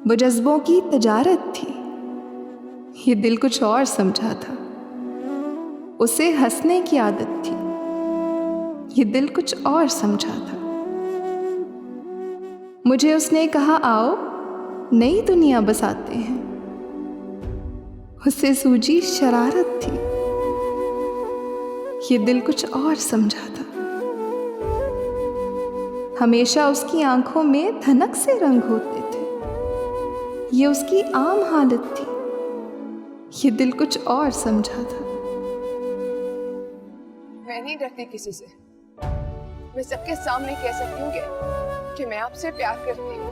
वो जज्बों की तजारत थी, ये दिल कुछ और समझा था। उसे हंसने की आदत थी, ये दिल कुछ और समझा था। मुझे उसने कहा आओ नई दुनिया बसाते हैं, उसे सूझी शरारत थी, ये दिल कुछ और समझा था। हमेशा उसकी आंखों में धनक से रंग होते थे, ये उसकी आम हालत थी, ये दिल कुछ और समझा था। मैं नहीं डरती किसी से, मैं सबके सामने कह सकती हूँ कि मैं आपसे प्यार करती हूँ।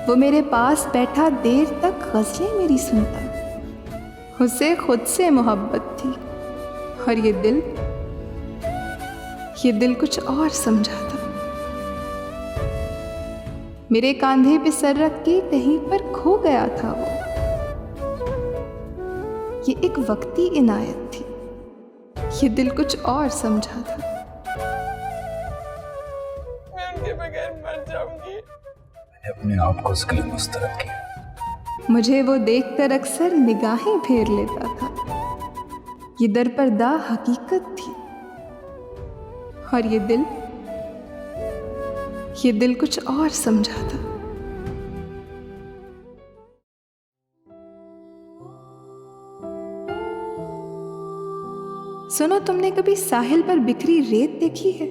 वो मेरे पास बैठा देर तक गज़लें मेरी सुनता, उसे खुद से मोहब्बत थी, और ये दिल कुछ और समझा था। मेरे कांधे पे सर रख के कहीं पर खो गया था वो, ये एक वक्ती इनायत थी, ये दिल कुछ और समझा था। मैं उनके बगैर मर जाऊंगी। मैंने अपने आप को उसके लिए मुस्तरद किया। मुझे वो देखकर अक्सर निगाहें फेर लेता था, ये दरपर्दा हकीकत थी, और ये दिल कुछ और समझा था। सुनो, तुमने कभी साहिल पर बिखरी रेत देखी है?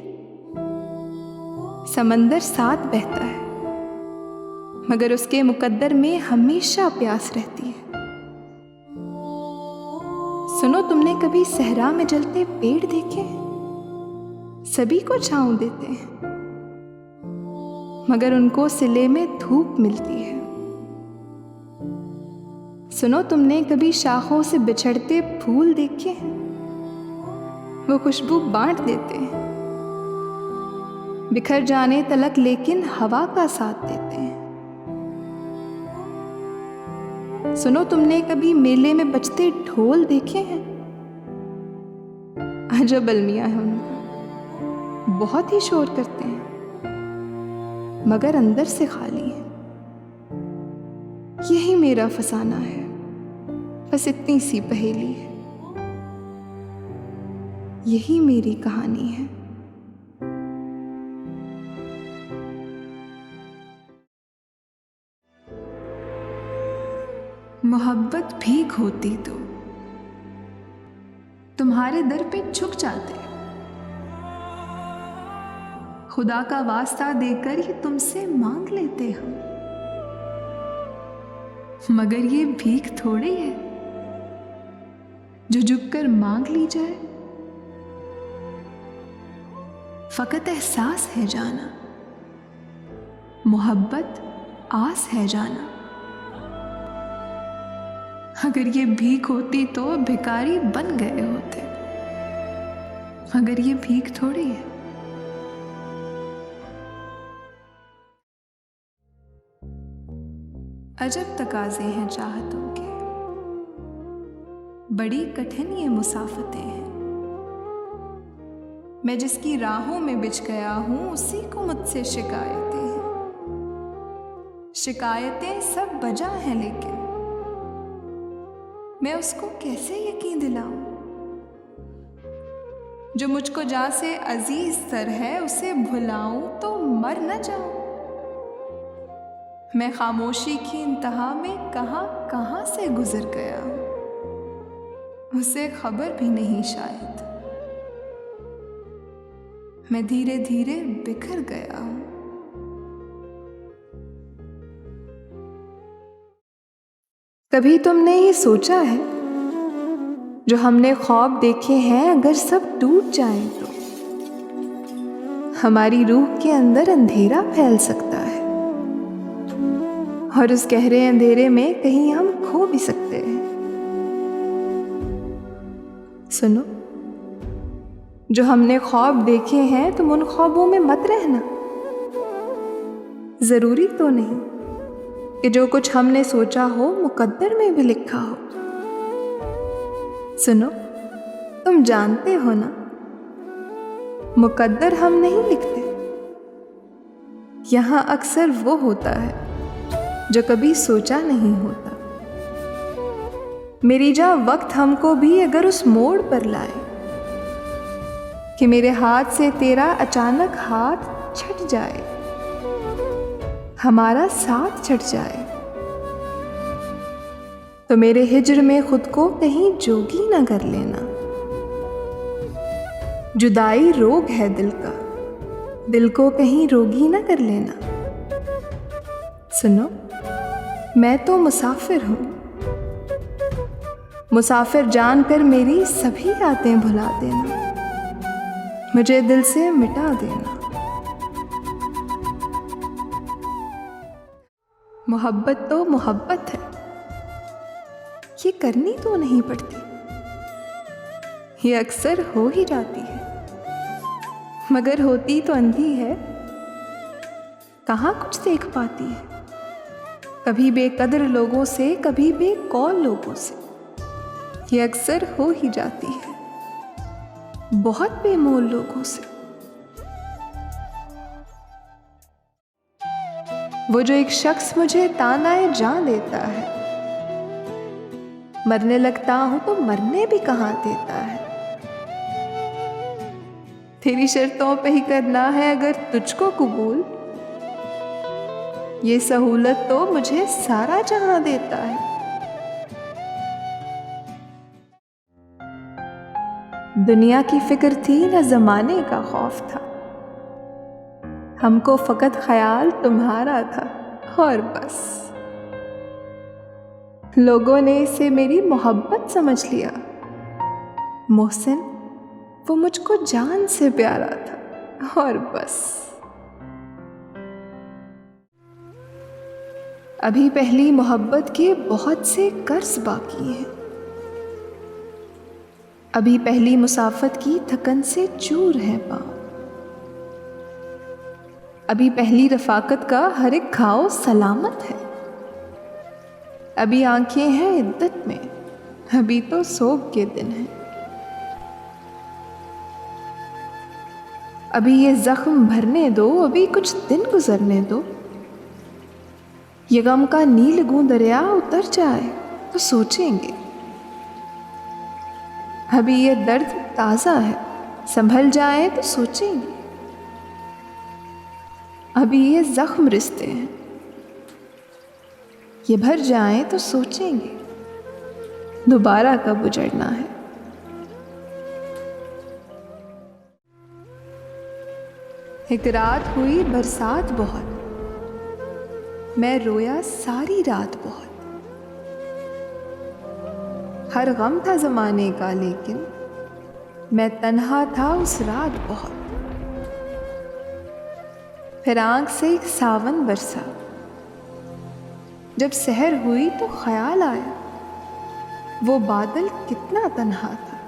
समंदर साथ बहता है, मगर उसके मुकद्दर में हमेशा प्यास रहती है। सुनो, तुमने कभी सहरा में जलते पेड़ देखे हैं? सभी को छांव देते हैं, मगर उनको सिले में धूप मिलती है। सुनो, तुमने कभी शाखों से बिछड़ते फूल देखे हैं? वो खुशबू बांट देते हैं, बिखर जाने तलक लेकिन हवा का साथ देते हैं। सुनो, तुमने कभी मेले में बजते ढोल देखे हैं? अजब अलमिया है उनका, बहुत ही शोर करते हैं, मगर अंदर से खाली है। यही मेरा फसाना है, बस इतनी सी पहेली है, यही मेरी कहानी है। मोहब्बत भीख होती तो तुम्हारे दर पे झुक जाते, खुदा का वास्ता देकर ही तुमसे मांग लेते हम, मगर ये भीख थोड़ी है जो झुककर मांग ली जाए। फकत एहसास है जाना, मोहब्बत आस है जाना। अगर ये भीख होती तो भिखारी बन गए होते, मगर ये भीख थोड़ी है। अजब तकाजे हैं चाहतों के, बड़ी कठिन ये मुसाफतें हैं। मैं जिसकी राहों में बिछ गया हूं, उसी को मुझसे शिकायतें हैं। शिकायतें सब बजा हैं, लेकिन मैं उसको कैसे यकीन दिलाऊं जो मुझको जा से अजीज तर है। उसे भुलाऊं तो मर न जाऊं। मैं खामोशी की इंतहा में कहां कहां से गुजर गया हूं, उसे खबर भी नहीं शायद। मैं धीरे धीरे बिखर गया हूं। कभी तुमने ये सोचा है, जो हमने ख्वाब देखे हैं अगर सब टूट जाएं तो हमारी रूह के अंदर अंधेरा फैल सकता है, और उस गहरे अंधेरे में कहीं हम खो भी सकते हैं। सुनो, जो हमने ख्वाब देखे हैं तुम उन ख्वाबों में मत रहना। जरूरी तो नहीं कि जो कुछ हमने सोचा हो मुकद्दर में भी लिखा हो। सुनो, तुम जानते हो ना, मुकद्दर हम नहीं लिखते, यहाँ अक्सर वो होता है जो कभी सोचा नहीं होता। मेरी जा वक्त हमको भी अगर उस मोड़ पर लाए कि मेरे हाथ से तेरा अचानक हाथ छट जाए, हमारा साथ छट जाए, तो मेरे हिज्र में खुद को कहीं जोगी ना कर लेना। जुदाई रोग है दिल का, दिल को कहीं रोगी ना कर लेना। सुनो, मैं तो मुसाफिर हूँ, मुसाफिर जानकर मेरी सभी यादें भुला देना, मुझे दिल से मिटा देना। मोहब्बत तो मोहब्बत है, ये करनी तो नहीं पड़ती, ये अक्सर हो ही जाती है, मगर होती तो अंधी है, कहाँ कुछ देख पाती है। कभी बेकदर लोगों से, कभी बेकौल लोगों से, ये अक्सर हो ही जाती है, बहुत बेमोल लोगों से। वो जो एक शख्स मुझे तानाए जान देता है, मरने लगता हूं तो मरने भी कहाँ देता है। तेरी शर्तों पे ही करना है अगर तुझको कबूल, ये सहूलत तो मुझे सारा जहां देता है। दुनिया की फिक्र थी न जमाने का खौफ था, हमको फकत ख्याल तुम्हारा था और बस। लोगों ने इसे मेरी मोहब्बत समझ लिया, मोहसिन वो मुझको जान से प्यारा था और बस। अभी पहली मोहब्बत के बहुत से कर्ज बाकी हैं, अभी पहली मुसाफत की थकन से चूर है पाँव, अभी पहली रफाकत का हर एक घाव सलामत है, अभी आंखें हैं इद्दत में, अभी तो सोग के दिन हैं। अभी ये जख्म भरने दो, अभी कुछ दिन गुजरने दो, ये गम का नीलगूं दरिया उतर जाए तो सोचेंगे। अभी ये दर्द ताज़ा है, संभल जाए तो सोचेंगे। अभी ये जख्म रिश्ते हैं, ये भर जाएं तो सोचेंगे दोबारा कब उजड़ना है। एक रात हुई बरसात बहुत, मैं रोया सारी रात बहुत। हर गम था ज़माने का लेकिन मैं तन्हा था उस रात बहुत। फिर आँख से एक सावन बरसा, जब सहर हुई तो ख्याल आया वो बादल कितना तन्हा था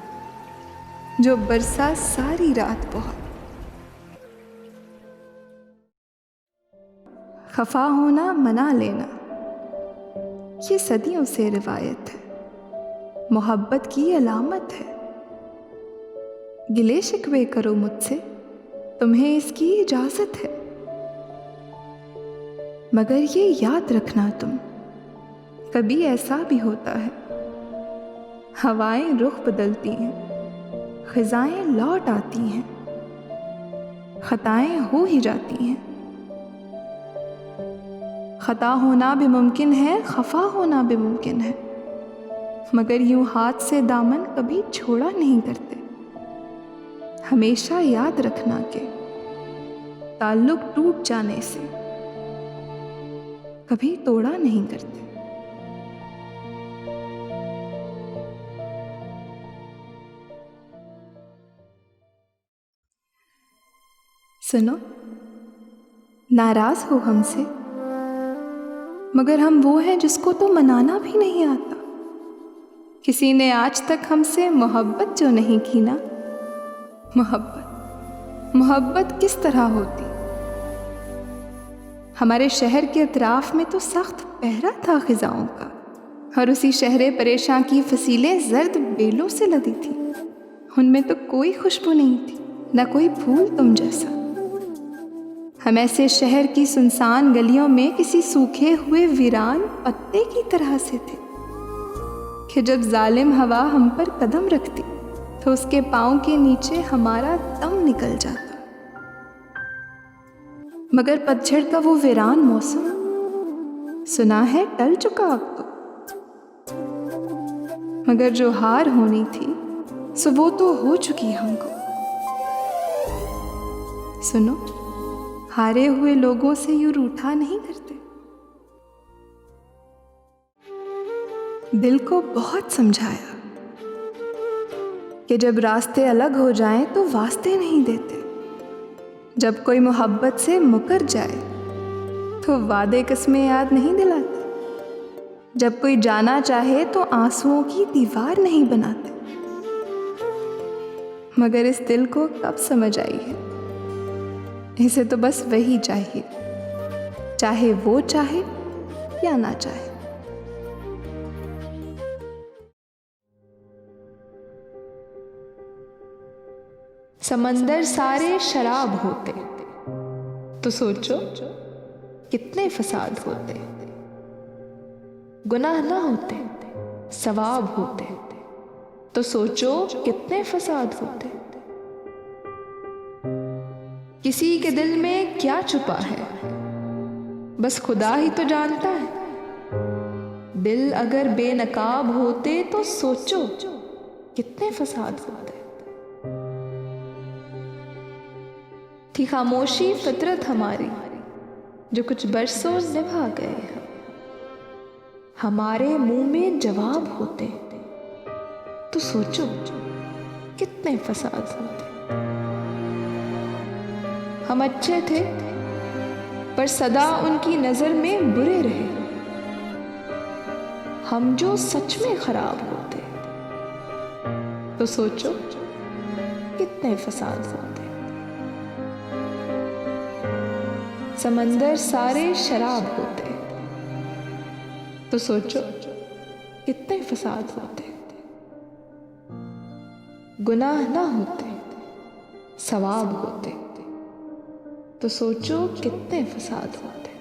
जो बरसा सारी रात बहुत। खफा होना मना लेना ये सदियों से रिवायत है, मोहब्बत की अलामत है। गिले शिकवे करो मुझसे, तुम्हें इसकी इजाज़त है, मगर ये याद रखना तुम, कभी ऐसा भी होता है हवाएं रुख बदलती हैं, ख़िज़ाएं लौट आती हैं, ख़ताएं हो ही जाती हैं। ख़ता होना भी मुमकिन है, खफा होना भी मुमकिन है, मगर यूं हाथ से दामन कभी छोड़ा नहीं करते। हमेशा याद रखना कि ताल्लुक टूट जाने से कभी तोड़ा नहीं करते। सुनो, नाराज हो हमसे, मगर हम वो हैं जिसको तो मनाना भी नहीं आता। किसी ने आज तक हमसे मोहब्बत जो नहीं की ना, मोहब्बत किस तरह होती। हमारे शहर के अतराफ में तो सख्त पहरा था ख़िज़ाओं का, और उसी शहर परेशान की फसीलें जर्द बेलों से लदी थी। उनमें तो कोई खुशबू नहीं थी, ना कोई फूल तुम जैसा। हम ऐसे शहर की सुनसान गलियों में किसी सूखे हुए वीरान पत्ते की तरह से थे कि जब जालिम हवा हम पर कदम रखती तो उसके पाँव के नीचे हमारा दम निकल जाता। मगर पतझड़ का वो वीरान मौसम सुना है टल चुका अब तो। मगर जो हार होनी थी सो वो तो हो चुकी हमको। सुनो, हारे हुए लोगों से यूं रूठा नहीं करते। दिल को बहुत समझाया कि जब रास्ते अलग हो जाएं तो वास्ते नहीं देते। जब कोई मोहब्बत से मुकर जाए तो वादे कस्में याद नहीं दिलाते। जब कोई जाना चाहे तो आंसुओं की दीवार नहीं बनाते। मगर इस दिल को कब समझ आई है, इसे तो बस वही चाहिए, चाहे वो चाहे या ना चाहे। समंदर सारे शराब होते तो सोचो कितने फसाद होते। गुनाह ना होते सवाब होते तो सोचो कितने फसाद होते। किसी के दिल में क्या छुपा है बस खुदा ही तो जानता है। दिल अगर बेनकाब होते तो सोचो कितने फसाद होते। थी खामोशी फितरत हमारी जो कुछ बरसों निभा गए हम। हमारे मुंह में जवाब होते तो सोचो कितने फसाद होते। हम अच्छे थे पर सदा उनकी नजर में बुरे रहे। हम जो सच में खराब होते तो सोचो कितने फसाद होते। समंदर सारे शराब होते तो सोचो कितने फसाद होते। गुनाह ना होते सवाब होते तो सोचो कितने फसाद होते।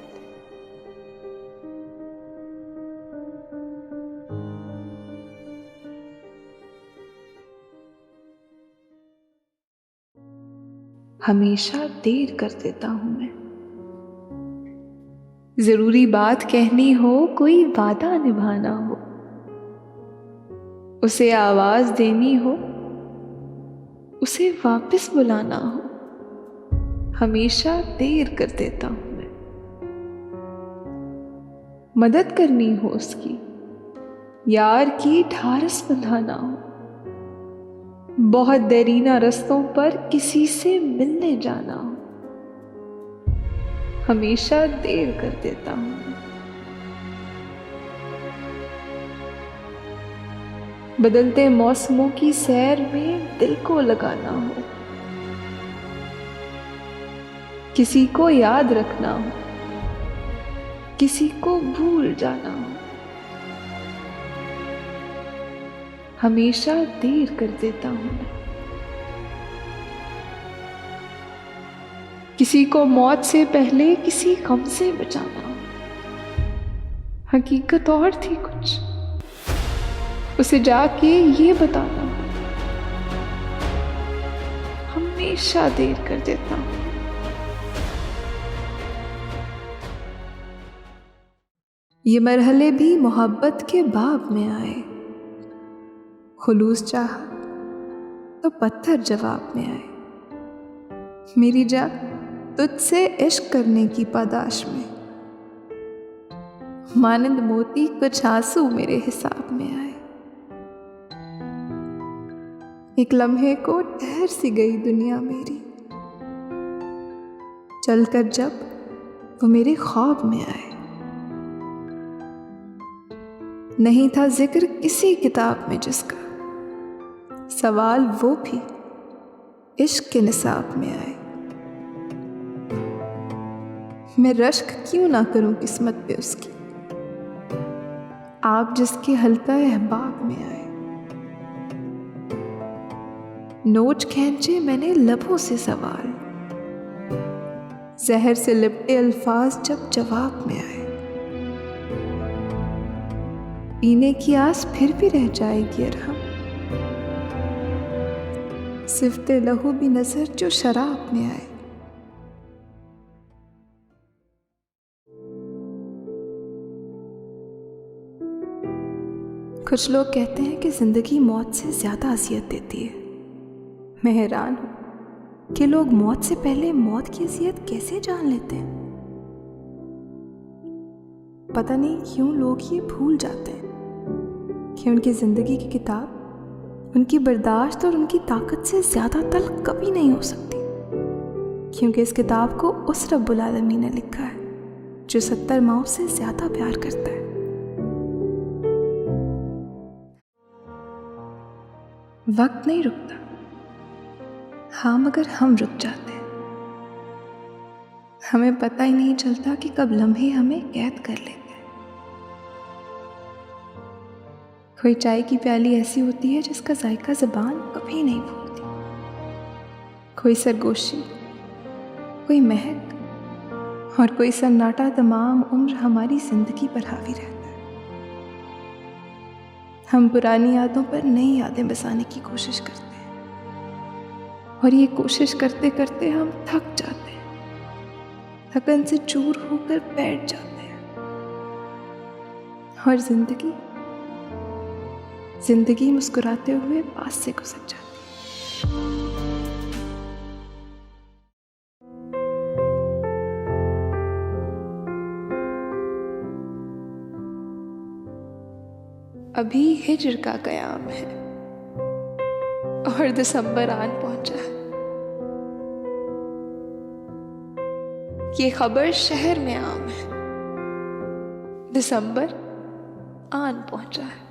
हमेशा देर कर देता हूं मैं। जरूरी बात कहनी हो, कोई वादा निभाना हो, उसे आवाज देनी हो, उसे वापस बुलाना हो, हमेशा देर कर देता हूं मैं। मदद करनी हो उसकी, यार की ढारस बंधाना हो, बहुत देरीना रस्तों पर किसी से मिलने जाना हो, हमेशा देर कर देता हूं मैं। बदलते मौसमों की सैर में दिल को लगाना हो, किसी को याद रखना हो, किसी को भूल जाना हो, हमेशा देर कर देता हूं मैं। किसी को मौत से पहले किसी गम से बचाना हो, हकीकत और थी कुछ, उसे जाके ये बताना हो, हमेशा देर कर देता हूं। ये मरहले भी मोहब्बत के बाब में आए। खुलूस चाहा तो पत्थर जवाब में आए। मेरी जान तुझसे इश्क करने की पादाश में, मानंद मोती कुछ आंसू मेरे हिसाब में आए। एक लम्हे को ठहर सी गई दुनिया मेरी, चलकर जब वो मेरे ख्वाब में आए। नहीं था जिक्र किसी किताब में जिसका, सवाल वो भी इश्क के निसाब में आए। मैं रश्क क्यों ना करूं किस्मत पे उसकी, आप जिसके हल्का अहबाब में आए। नोच खींचे मैंने लबों से सवाल, जहर से लिपटे अल्फाज जब जवाब में आए, पीने की आस फिर भी रह जाएगी अरहम। सिफ्ते लहू भी नजर जो शराब में आए। कुछ लोग कहते हैं कि जिंदगी मौत से ज्यादा अजियत देती है। मैं हैरान हूं कि लोग मौत से पहले मौत की अजियत कैसे जान लेते हैं। पता नहीं क्यों लोग ये भूल जाते हैं कि उनकी जिंदगी की किताब उनकी बर्दाश्त और उनकी ताकत से ज्यादा तल्ख कभी नहीं हो सकती, क्योंकि इस किताब को उस रब्बुल आलमीन ने लिखा है जो 70 माओं से ज्यादा प्यार करता है। वक्त नहीं रुकता, हाँ मगर हम रुक जाते हैं। हमें पता ही नहीं चलता कि कब लम्हे हमें कैद कर लेते हैं। कोई चाय की प्याली ऐसी होती है जिसका जायका ज़बान कभी नहीं भूलती। कोई सरगोशी, कोई महक और कोई सन्नाटा तमाम उम्र हमारी जिंदगी पर हावी रहता है। हम पुरानी यादों पर नई यादें बसाने की कोशिश करते हैं और ये कोशिश करते करते हम थक जाते हैं, थकन से चूर होकर बैठ जाते हैं और जिंदगी मुस्कुराते हुए पास से गुजर जाती है। अभी हिज्र का कयाम है और दिसंबर आन पहुंचा है। ये खबर शहर में आम है, दिसंबर आन पहुंचा है।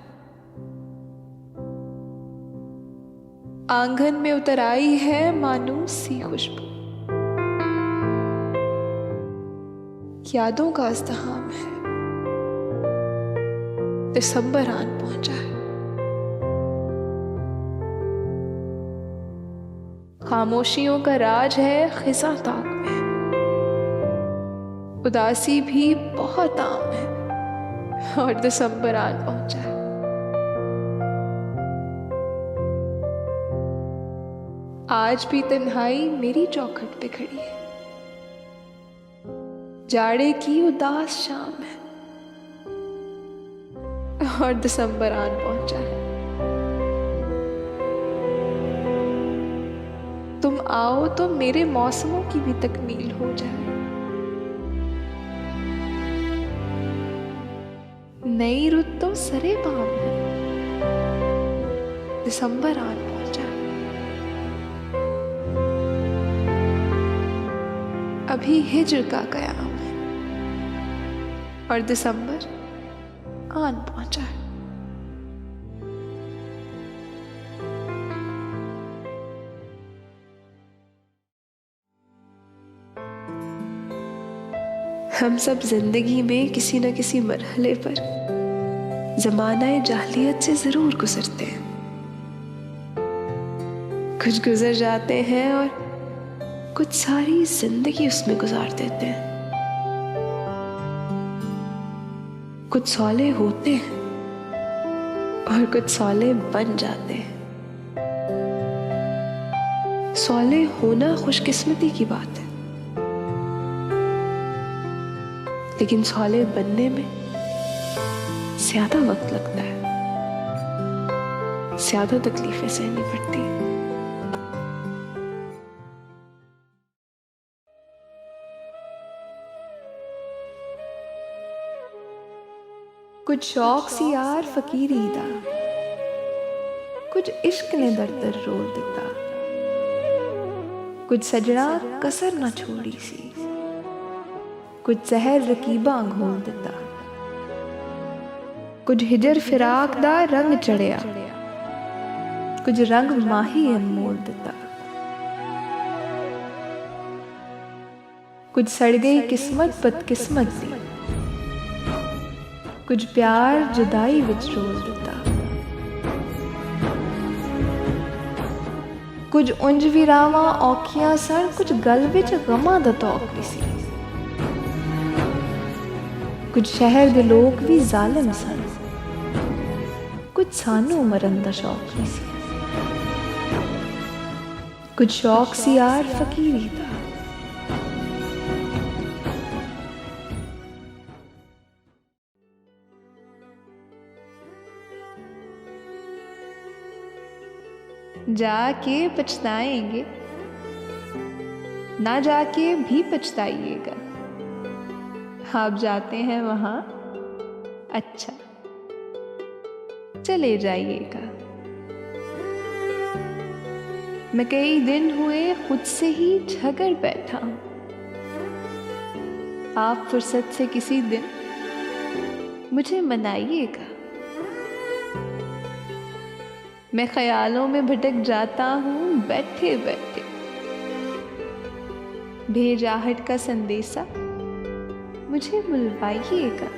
आंगन में उतर आई है मानूस सी खुशबू, यादों का अज़्दहाम है, दिसंबर आन पहुंचा है। खामोशियों का राज है खिज़ा ताक में, उदासी भी बहुत आम है और दिसंबर आन पहुंचा है। आज भी तन्हाई मेरी चौखट पे खड़ी है, जाड़े की उदास शाम है और दिसंबर आन पहुंचा है। तुम आओ तो मेरे मौसमों की भी तकमील हो जाए। नई रुत तो सरे पाम है, दिसंबर आन पहुंचा है। अभी हिज्र का कयाम है और दिसंबर आन पहुंचा है। हम सब जिंदगी में किसी न किसी मरहले पर ज़माना-ए जाहिलियत से जरूर गुजरते हैं। कुछ गुजर जाते हैं और कुछ सारी जिंदगी उसमें गुजार देते हैं। कुछ सौले होते हैं और कुछ सौले बन जाते हैं। सौले होना खुशकिस्मती की बात है, लेकिन सौले बनने में ज्यादा वक्त लगता है, ज्यादा तकलीफें सहनी पड़ती हैं। कुछ शौक सी यार फकीरी दा, कुछ इश्क ने दर दर रोल दिता, कुछ सजना कसर ना छोड़ी सी, कुछ जहर रकीबा घोल दिता, कुछ हिजर फिराक दा रंग चढ़िया, कुछ रंग माही अनमोल दिता, कुछ सड़ गई किस्मत बदकिस्मत दी, कुछ प्यार जुदाई विच रोल दिता, कुछ उंज विरावा औखियां सन, कुछ गल विच गमां दा तौक भी सी। कुछ शहर दे लोग भी जालिम सन, कुछ सानू मरन दा शौक भी सी। कुछ शौक सी यार फकीरी दा। जाके पछताएंगे, ना जाके भी पछताइएगा। आप जाते हैं वहां, अच्छा चले जाइएगा। मैं कई दिन हुए खुद से ही झगड़ बैठा हूं। आप फुर्सत से किसी दिन मुझे मनाइएगा। मैं ख्यालों में भटक जाता हूं बैठे बैठे। भेजाहट का संदेशा मुझे बुलवाइएगा।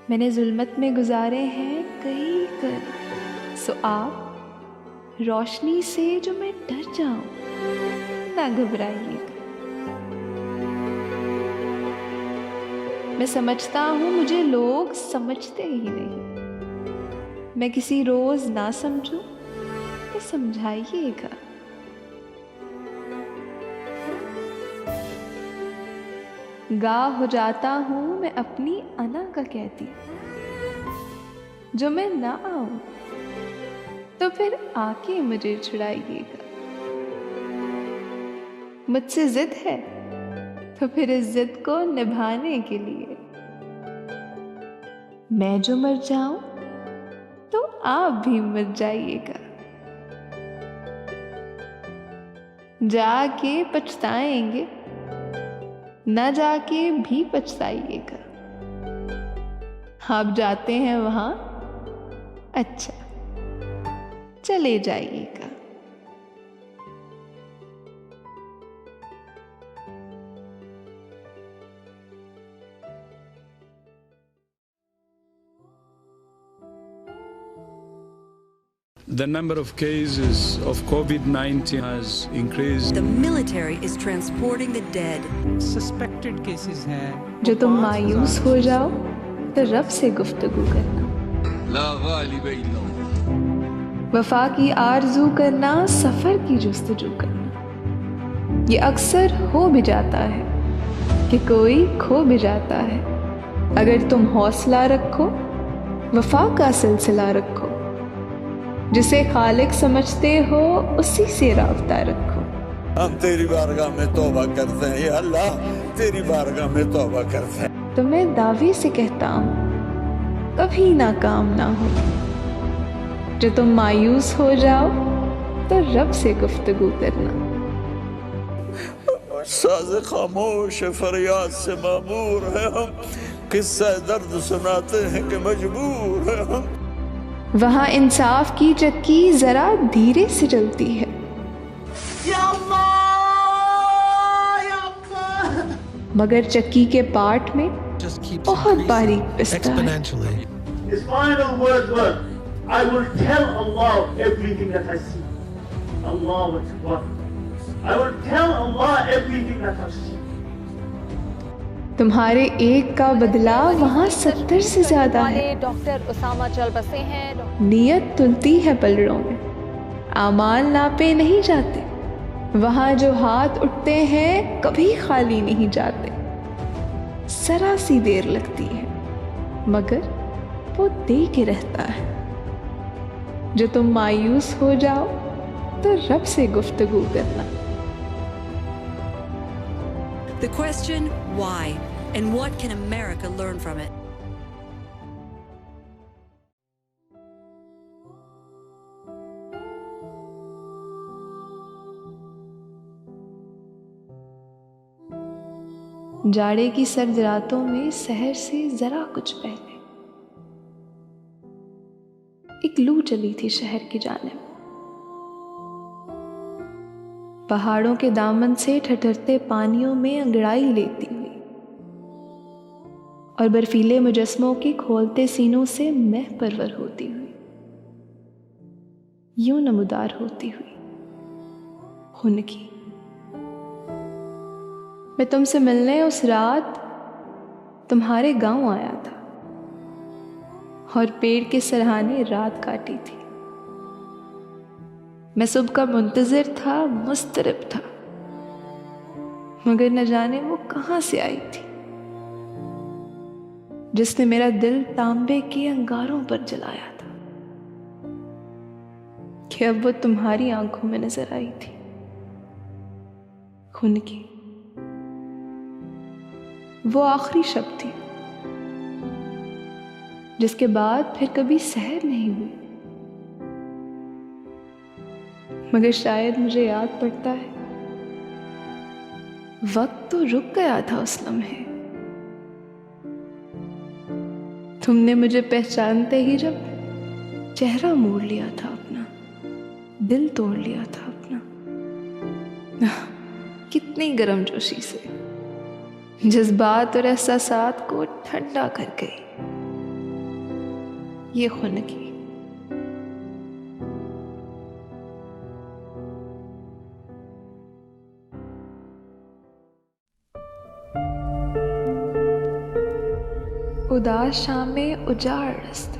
मैंने जुल्मत में गुजारे हैं कई कर, सो आप रोशनी से जो मैं डर जाऊं ना घबराइएगा। मैं समझता हूं मुझे लोग समझते ही नहीं। मैं किसी रोज ना समझूं तो समझाइएगा। गा हो जाता हूं मैं अपनी अना का कहती। जो मैं ना आऊं तो फिर आके मुझे छुड़ाइएगा। मुझसे जिद है तो फिर इस जिद को निभाने के लिए मैं जो मर जाऊं तो आप भी मर जाइएगा। जाके पछताएंगे, ना जाके भी पछताइएगा। आप जाते हैं वहां, अच्छा चले जाइएगा। The number of cases of COVID-19 has increased. The military is transporting the dead. Suspected cases हैं। जो तुम मायूस हो जाओ तो रब से गुफ्तगू करना। वफा की आरज़ू करना, सफ़र की जुस्तजू करना। ये अक्सर हो भी जाता है कि कोई खो भी जाता है। अगर तुम हौसला रखो, वफा का सिलसिला रखो। जिसे खालिक समझते हो उसी से राब्ता रखो। हम तेरी बारगाह में तौबा करते हैं या अल्लाह, तेरी बारगाह में तौबा करते हैं। तो मैं दावे से कहता हूँ कभी नाकाम ना हो। जो तुम मायूस हो जाओ तो रब से गुफ्तगू करना। साज़ खामोश फरियाद से मामूर है हम, किस्सा दर्द सुनाते हैं कि मजबूर है हम। वहां इंसाफ की चक्की जरा धीरे से चलती है। मगर चक्की के पार्ट में बहुत बारीक पिसता है। His final words were, I will tell Allah everything that I see. Allahu Akbar. I will tell Allah everything that I see. तुम्हारे एक का बदला वहाँ 70 से ज्यादा है। डॉक्टर उसामा चल बसे हैं। नियत तुलती है पलड़ों में, आमाल नापे नहीं जाते। वहाँ जो हाथ उठते हैं कभी खाली नहीं जाते। जरा सी देर लगती है मगर वो दे के रहता है। जो तुम मायूस हो जाओ तो रब से गुफ्तगू करना। The question, why? And what can America learn from it? जाड़े की सर्द रातों में शहर से जरा कुछ पहले एक लू चली थी शहर की जानिब। पहाड़ों के दामन से ठठरते पानियों में अंगड़ाई लेती हुई और बर्फीले मुजस्मों के खोलते सीनों से मैं परवर होती हुई, यूं नमूदार होती हुई खून की। मैं तुमसे मिलने उस रात तुम्हारे गांव आया था और पेड़ के सरहाने रात काटी थी। मैं सुबह का मुंतजिर था, मुस्तरब था, मगर न जाने वो कहां से आई थी जिसने मेरा दिल तांबे के अंगारों पर जलाया था, कि अब वो तुम्हारी आंखों में नजर आई थी खून की। वो आखिरी शब्द थी जिसके बाद फिर कभी सहर नहीं हुई, मगर शायद मुझे याद पड़ता है वक्त तो रुक गया था उस लम्हे। तुमने मुझे पहचानते ही जब चेहरा मोड़ लिया था अपना, दिल तोड़ लिया था अपना, कितनी गर्मजोशी से जज्बात और एहसासात को ठंडा कर गई ये खून की। उदास शाम में उजाड़ रस्ते,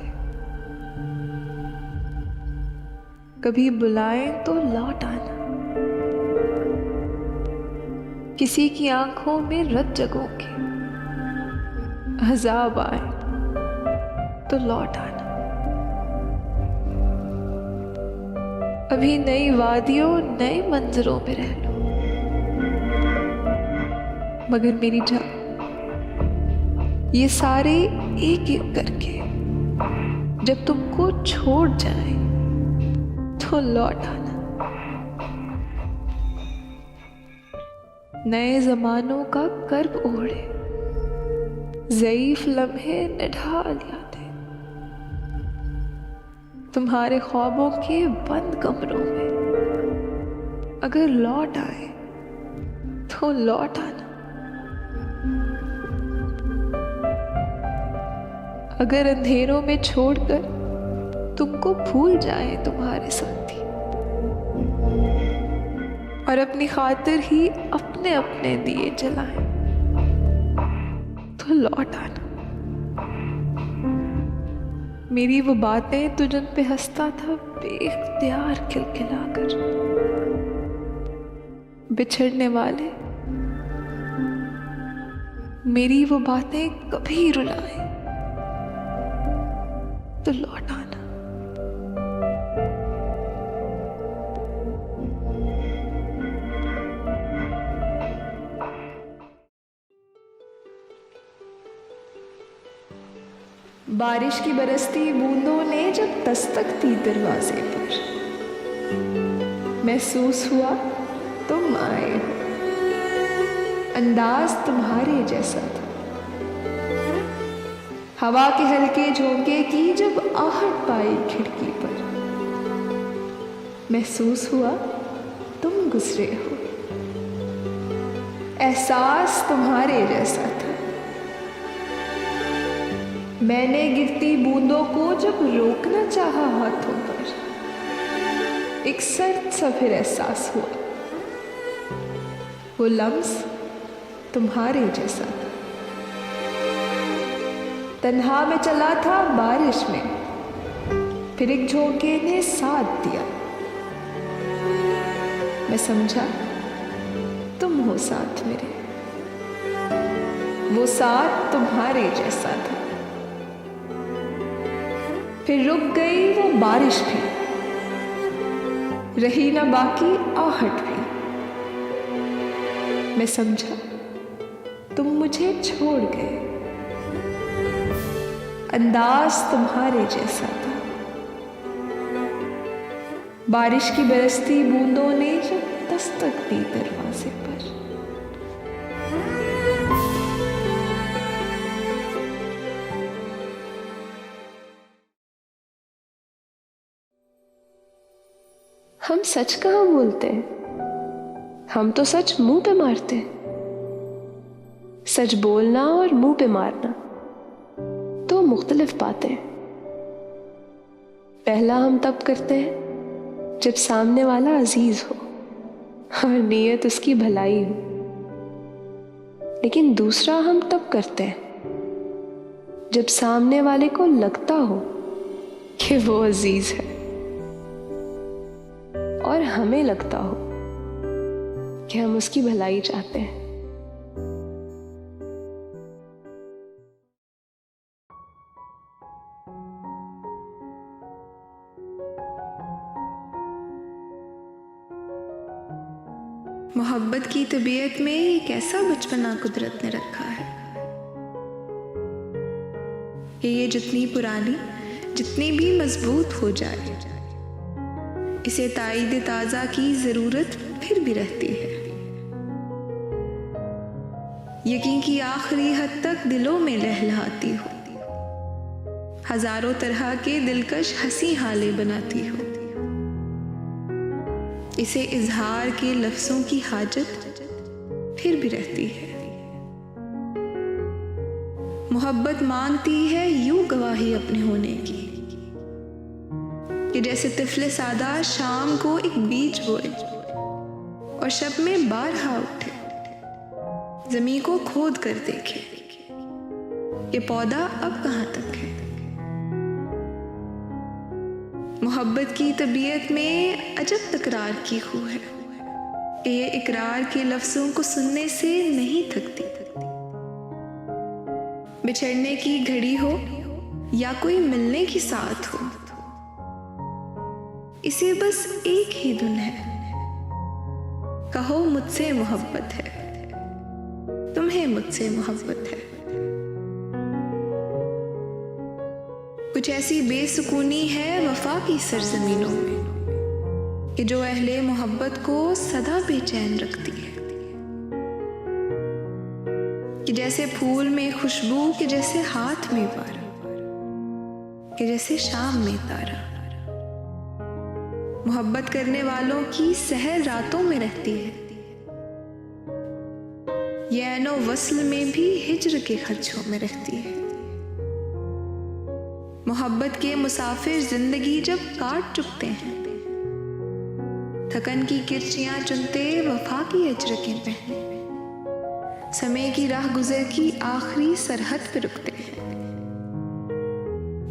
कभी बुलाएं तो लौट आना, किसी की आंखों में रत जगों के अज़ाब आए तो लौट आना। अभी नई वादियों नए मंजरों पे रह लो, मगर मेरी जान ये सारे एक एक करके जब तुमको छोड़ जाए तो लौट आना। नए जमानों का कर्ब ओढ़े ज़ईफ लम्हे निढाल यादें, तुम्हारे ख्वाबों के बंद कमरों में अगर लौट आए तो लौट आना। अगर अंधेरों में छोड़कर तुमको भूल जाए तुम्हारे साथी और अपनी खातिर ही अपने अपने दिए जलाएं तो लौट आना। मेरी वो बातें तू जिन पे हंसता था बेख्तियार खिलखिलाकर, बिछड़ने वाले मेरी वो बातें कभी रुलाएं तो लौट आना। बारिश की बरसती बूंदों ने जब दस्तक दी दरवाजे पर, महसूस हुआ तुम आए हो। अंदाज तुम्हारे जैसा था, हवा के हल्के झोंके की जब आहट पाई खिड़की पर, महसूस हुआ तुम गुजरे हो। एहसास तुम्हारे जैसा था, मैंने गिरती बूंदों को जब रोकना चाहा हाथों पर, एक सर्द सा फिर एहसास हुआ, वो लम्स तुम्हारे जैसा था। तन्हा में चला था बारिश में, फिर एक झोंके ने साथ दिया, मैं समझा तुम हो साथ मेरे, वो साथ तुम्हारे जैसा था। फिर रुक गई वो बारिश भी, रही ना बाकी आहट भी, मैं समझा तुम मुझे छोड़ गए। अंदाज तुम्हारे जैसा था, बारिश की बरसती बूंदों ने जब दस्तक दी दरवाजे पर। हम सच कहाँ बोलते हैं, हम तो सच मुंह पे मारते हैं। सच बोलना और मुंह पे मारना मुख्तलिफ बातें। पहला हम तब करते हैं जब सामने वाला अजीज हो और नीयत उसकी भलाई हो, लेकिन दूसरा हम तब करते हैं जब सामने वाले को लगता हो कि वो अजीज है और हमें लगता हो कि हम उसकी भलाई चाहते हैं। मोहब्बत की तबीयत में एक ऐसा बचपना कुदरत ने रखा है कि ये जितनी पुरानी, जितनी भी मजबूत हो जाए, इसे ताईद ताज़ा की ज़रूरत फिर भी रहती है। यकीन की आखिरी हद तक दिलों में लहलहाती हो, हजारों तरह के दिलकश हंसी हाले बनाती हो। इसे इजहार के लफ्ज़ों की हाजत फिर भी रहती है। मोहब्बत मांगती है यूं गवाही अपने होने की कि जैसे तिफले सादा शाम को एक बीज बोए और शब में बारहा उठे, जमीन को खोद कर देखे कि पौधा अब कहां तक है। मोहब्बत की तबीयत में अजब तकरार की खू है कि ये इकरार के लफ्ज़ों को सुनने से नहीं थकती। बिछड़ने की घड़ी हो या कोई मिलने की साथ हो, इसे बस एक ही धुन है, कहो मुझसे मोहब्बत है, तुम्हें मुझसे मोहब्बत है। कुछ ऐसी बेसुकूनी है वफा की सरजमीनों में कि जो अहले मोहब्बत को सदा बेचैन रखती है, कि जैसे फूल में खुशबू, कि जैसे हाथ में वारा, कि जैसे शाम में तारा। मोहब्बत करने वालों की सहर रातों में रहती है, ये ऐनो वस्ल में भी हिज्र के खदशों में रहती है। मोहब्बत के मुसाफिर जिंदगी जब काट चुकते हैं, थकन की किरचियां चुनते वफा की अजरकें पहने, समय की राह गुजर की आखिरी सरहद पे रुकते हैं,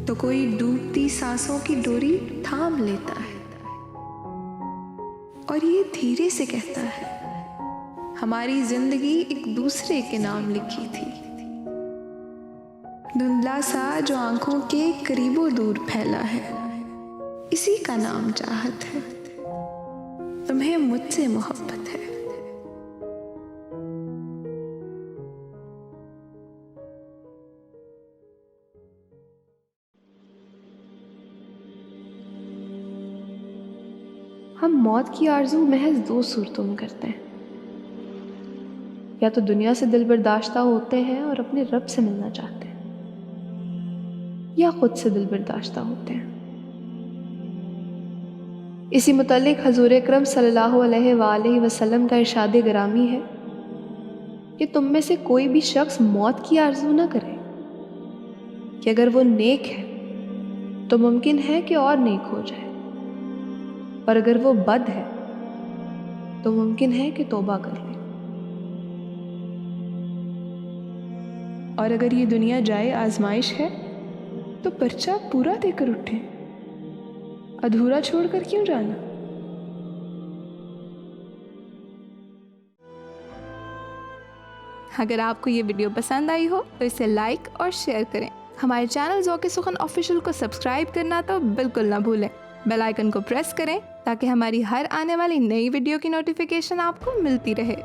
तो कोई डूबती सांसों की डोरी थाम लेता है और ये धीरे से कहता है, हमारी जिंदगी एक दूसरे के नाम लिखी थी। धुंधला सा जो आंखों के करीबो दूर फैला है, इसी का नाम चाहत है, तुम्हें मुझसे मोहब्बत है। हम मौत की आरज़ू महज दो सूरतों में करते हैं, या तो दुनिया से दिल बर्दाश्ता होते हैं और अपने रब से मिलना चाहते हैं, या खुद से दिल बर्दाश्ता होते हैं। इसी मुतालिक हजूर अकरम सल्लल्लाहु अलैहि वसल्लम का इरशाद गिरामी है कि तुम में से कोई भी शख्स मौत की आरज़ू ना करे कि अगर वो नेक है तो मुमकिन है कि और नेक हो जाए, और अगर वो बद है तो मुमकिन है कि तौबा कर ले। और अगर ये दुनिया जाए आजमाइश है तो पर्चा पूरा देकर उठें, अधूरा छोड़कर क्यों जाना। अगर आपको ये वीडियो पसंद आई हो तो इसे लाइक और शेयर करें। हमारे चैनल ज़ौक़ सुख़न ऑफिशियल को सब्सक्राइब करना तो बिल्कुल ना भूलें। बेल आइकन को प्रेस करें ताकि हमारी हर आने वाली नई वीडियो की नोटिफिकेशन आपको मिलती रहे।